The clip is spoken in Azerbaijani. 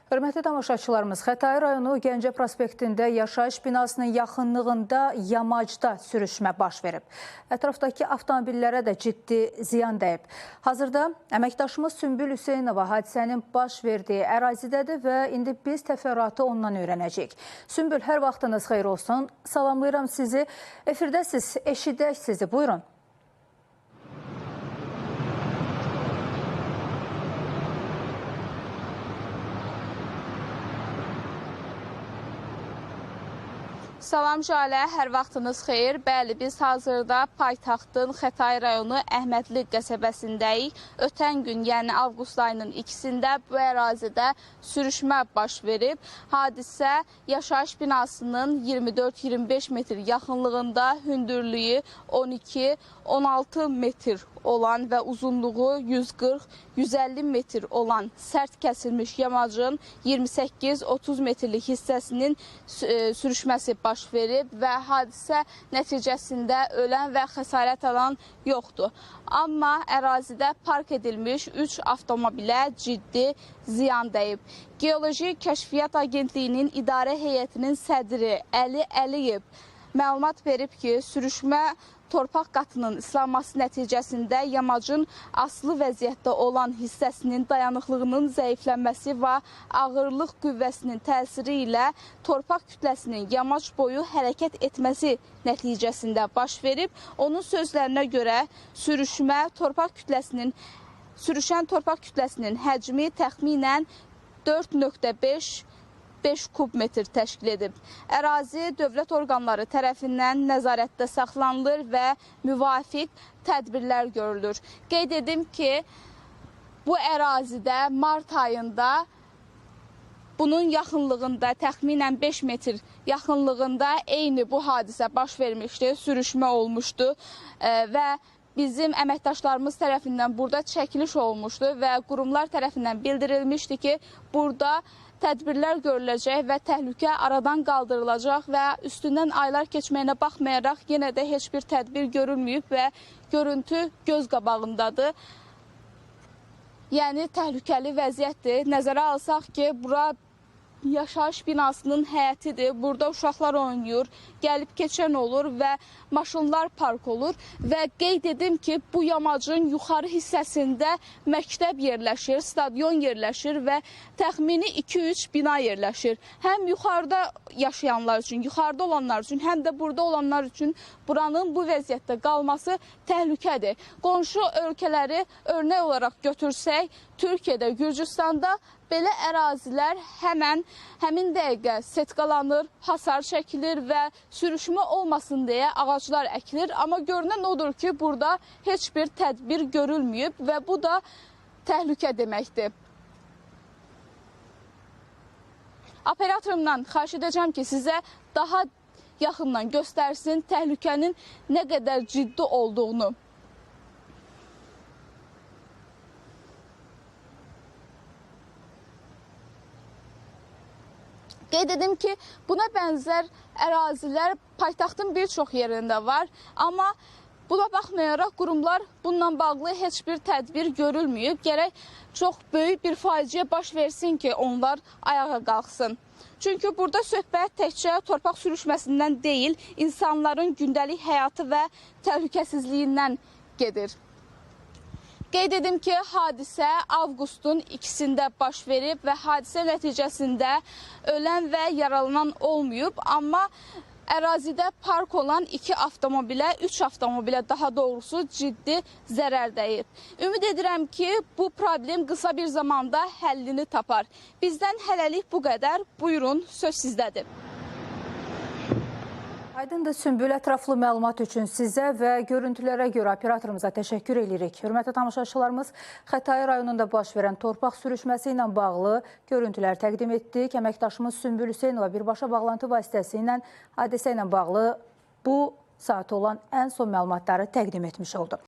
Hörmətli tamaşaçılarımız, Xətai rayonu Gəncə prospektində yaşayış binasının yaxınlığında yamacda sürüşmə baş verib. Ətrafdakı avtomobillərə də ciddi ziyan dəyib. Hazırda əməkdaşımız Sümbül Hüseynova hadisənin baş verdiyi ərazidədir və indi biz təfərrüatı ondan öyrənəcəyik. Sümbül, hər vaxtınız xeyir olsun. Salamlayıram sizi. Efirdəsiz, eşidək sizi. Buyurun. Salam Jalə, hər vaxtınız xeyir. Bəli, biz hazırda paytaxtın Xətai rayonu Əhmədli qəsəbəsindəyik. Ötən gün, yəni avqust ayının 2-sində bu ərazidə sürüşmə baş verib. Hadisə yaşayış binasının 24-25 metr yaxınlığında hündürlüyü 12-16 metr olan və uzunluğu 140-150 metr olan sərt kəsilmiş yamacın 28-30 metrlik hissəsinin sürüşməsi baş verib və hadisə nəticəsində ölən və xəsarət alan yoxdur. Amma ərazidə park edilmiş 3 avtomobilə ciddi ziyan dəyib. Geoloji Kəşfiyyat Agentliyinin idarə heyətinin sədri Əli Əliyev məlumat verib ki, sürüşmə torpaq qatının ıslanması nəticəsində yamacın asılı vəziyyətdə olan hissəsinin dayanıqlığının zəiflənməsi və ağırlıq qüvvəsinin təsiri ilə torpaq kütləsinin yamac boyu hərəkət etməsi nəticəsində baş verib. Onun sözlərinə görə sürüşən torpaq kütləsinin həcmi təxminən 4,5 kubmetr təşkil edib. Ərazi dövlət orqanları tərəfindən nəzarətdə saxlanılır və müvafiq tədbirlər görülür. Qeyd edim ki, bu ərazidə mart ayında bunun yaxınlığında, təxminən 5 metr yaxınlığında eyni bu hadisə baş vermişdi, sürüşmə olmuşdu və bizim əməkdaşlarımız tərəfindən burada çəkiliş olmuşdu və qurumlar tərəfindən bildirilmişdi ki, burada tədbirlər görüləcək və təhlükə aradan qaldırılacaq və üstündən aylar keçməyinə baxmayaraq yenə də heç bir tədbir görülməyib və görüntü göz qabağındadır. Yəni təhlükəli vəziyyətdir. Nəzərə alsaq ki, bura yaşayış binasının həyətidir. Burada uşaqlar oynayır, gəlib keçən olur və maşınlar park olur və qeyd edim ki, bu yamacın yuxarı hissəsində məktəb yerləşir, stadion yerləşir və təxmini 2-3 bina yerləşir. Həm yuxarıda yaşayanlar üçün, yuxarıda olanlar üçün, həm də burada olanlar üçün buranın bu vəziyyətdə qalması təhlükədir. Qonşu ölkələri örnək olaraq götürsək, Türkiyədə, Gürcüstanda belə ərazilər həmin dəqiqə setqalanır, hasar çəkilir və sürüşmə olmasın deyə ağaclar əkilir. Amma görünən odur ki, burada heç bir tədbir görülməyib və bu da təhlükə deməkdir. Operatorumdan xahiş edəcəm ki, sizə daha yaxından göstərsin təhlükənin nə qədər ciddi olduğunu. Qeyd edim ki, buna bənzər ərazilər paytaxtın bir çox yerində var, amma buna baxmayaraq qurumlar bununla bağlı heç bir tədbir görülməyib. Gərək çox böyük bir faciə baş versin ki, onlar ayağa qalxsın. Çünki burada söhbət təkcə torpaq sürüşməsindən deyil, insanların gündəlik həyatı və təhlükəsizliyindən gedir. Qeyd edim ki, hadisə avqustun 2-sində baş verib və hadisə nəticəsində ölən və yaralanan olmayıb, amma ərazidə park olan 2 avtomobilə, 3 avtomobilə daha doğrusu ciddi zərər dəyib. Ümid edirəm ki, bu problem qısa bir zamanda həllini tapar. Bizdən hələlik bu qədər. Buyurun, söz sizdədir. Aydındır, Sümbül, ətraflı məlumat üçün sizə və görüntülərə görə operatorumuza təşəkkür edirik. Hörmətli tamaşaçılarımız, Xətai rayonunda baş verən torpaq sürüşməsi ilə bağlı görüntülər təqdim etdik. Əməkdaşımız Sümbül Hüseynova birbaşa bağlantı vasitəsi ilə hadisə ilə bağlı bu saat olan ən son məlumatları təqdim etmiş oldu.